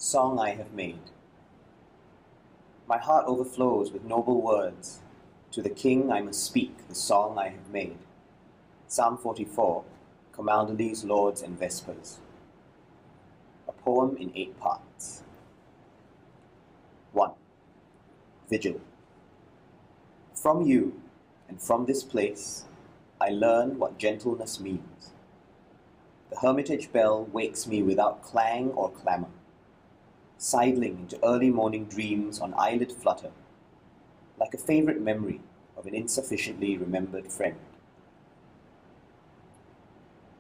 Song I have made. My heart overflows with noble words. To the King I must speak the song I have made. Psalm 44, Camaldolese, Lauds and Vespers. A poem in 8 parts. 1. Vigil. From you, and from this place, I learn what gentleness means. The hermitage bell wakes me without clang or clamor, sidling into early morning dreams on eyelid flutter, like a favorite memory of an insufficiently remembered friend.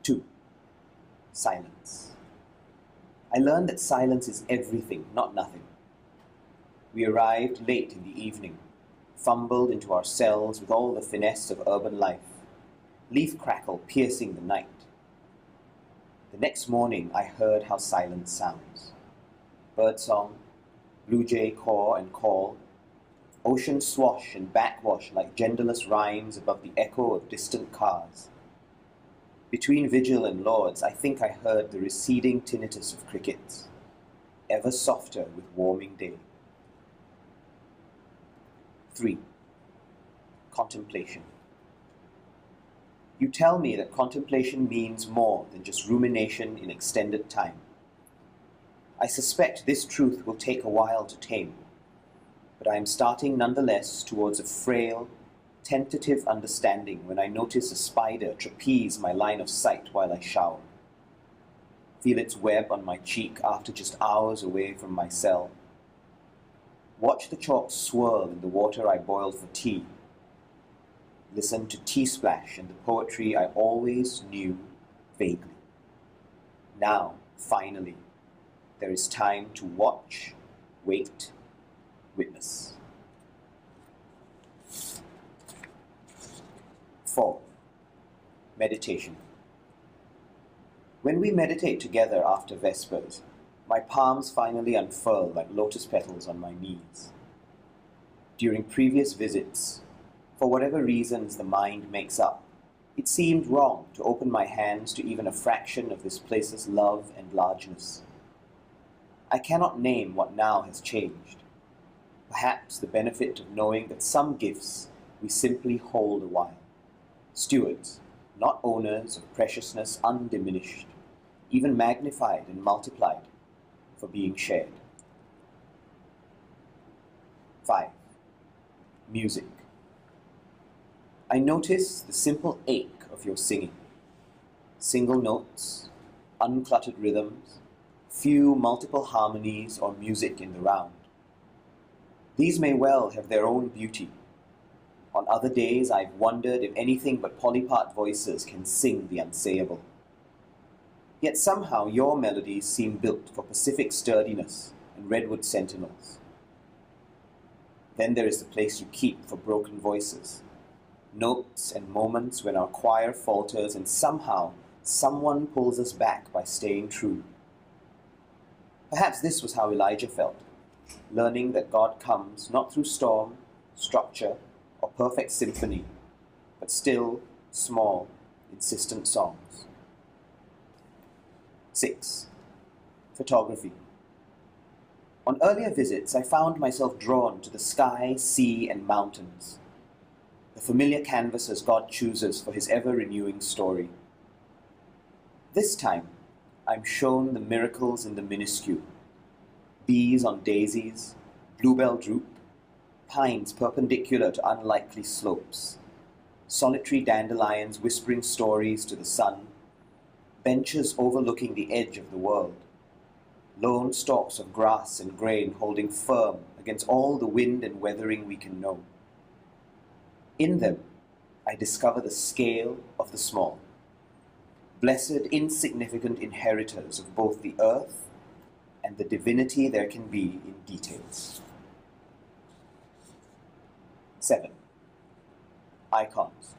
2. Silence. I learned that silence is everything, not nothing. We arrived late in the evening, fumbled into our cells with all the finesse of urban life, leaf crackle piercing the night. The next morning I heard how silence sounds. Birdsong, blue jay caw and call, ocean swash and backwash like genderless rhymes above the echo of distant cars. Between vigil and lauds, I think I heard the receding tinnitus of crickets, ever softer with warming day. 3. Contemplation. You tell me that contemplation means more than just rumination in extended time. I suspect this truth will take a while to tame, but I am starting nonetheless towards a frail, tentative understanding when I notice a spider trapeze my line of sight while I shower, feel its web on my cheek after just hours away from my cell, watch the chalk swirl in the water I boiled for tea, listen to tea splash and the poetry I always knew vaguely. Now, finally, there is time to watch, wait, witness. 4. Meditation. When we meditate together after Vespers, my palms finally unfurl like lotus petals on my knees. During previous visits, for whatever reasons the mind makes up, it seemed wrong to open my hands to even a fraction of this place's love and largeness. I cannot name what now has changed. Perhaps the benefit of knowing that some gifts we simply hold a while. Stewards, not owners of preciousness undiminished, even magnified and multiplied for being shared. 5. Music. I notice the simple ache of your singing. Single notes, uncluttered rhythms, few multiple harmonies or music in the round. These may well have their own beauty. On other days, I've wondered if anything but polypart voices can sing the unsayable. Yet somehow your melodies seem built for Pacific sturdiness and redwood sentinels. Then there is the place you keep for broken voices, notes and moments when our choir falters and somehow someone pulls us back by staying true. Perhaps this was how Elijah felt, learning that God comes not through storm, structure, or perfect symphony, but still, small, insistent songs. 6. Photography. On earlier visits, I found myself drawn to the sky, sea, and mountains, the familiar canvases God chooses for his ever-renewing story. This time, I'm shown the miracles in the minuscule. Bees on daisies, bluebell droop, pines perpendicular to unlikely slopes, solitary dandelions whispering stories to the sun, benches overlooking the edge of the world, lone stalks of grass and grain holding firm against all the wind and weathering we can know. In them, I discover the scale of the small, blessed insignificant inheritors of both the earth and the divinity there can be in details. 7. Icons.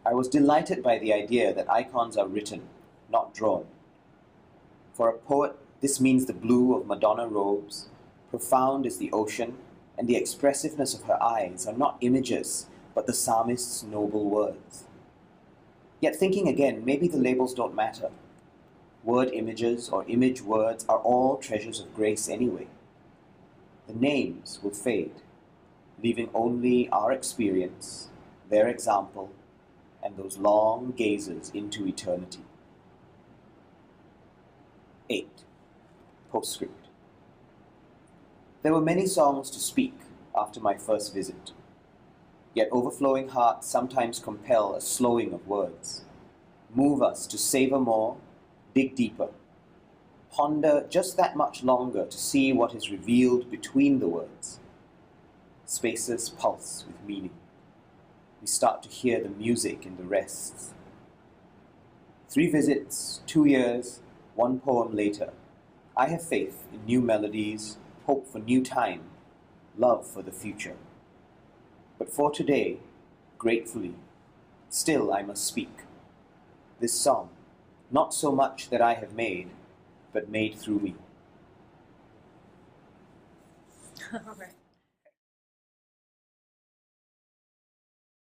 I was delighted by the idea that icons are written, not drawn. For a poet, this means the blue of Madonna robes, profound as the ocean, and the expressiveness of her eyes are not images, but the psalmist's noble words. Yet thinking again, maybe the labels don't matter. Word images or image words are all treasures of grace anyway. The names will fade, leaving only our experience, their example, and those long gazes into eternity. 8. Postscript. There were many songs to speak after my first visit, yet overflowing hearts sometimes compel a slowing of words, move us to savor more, dig deeper, ponder just that much longer to see what is revealed between the words. Spaces pulse with meaning. We start to hear the music in the rests. 3 visits, 2 years, 1 poem later, I have faith in new melodies, hope for new time, love for the future. But for today, gratefully, still I must speak. This song, not so much that I have made, but made through me. All right.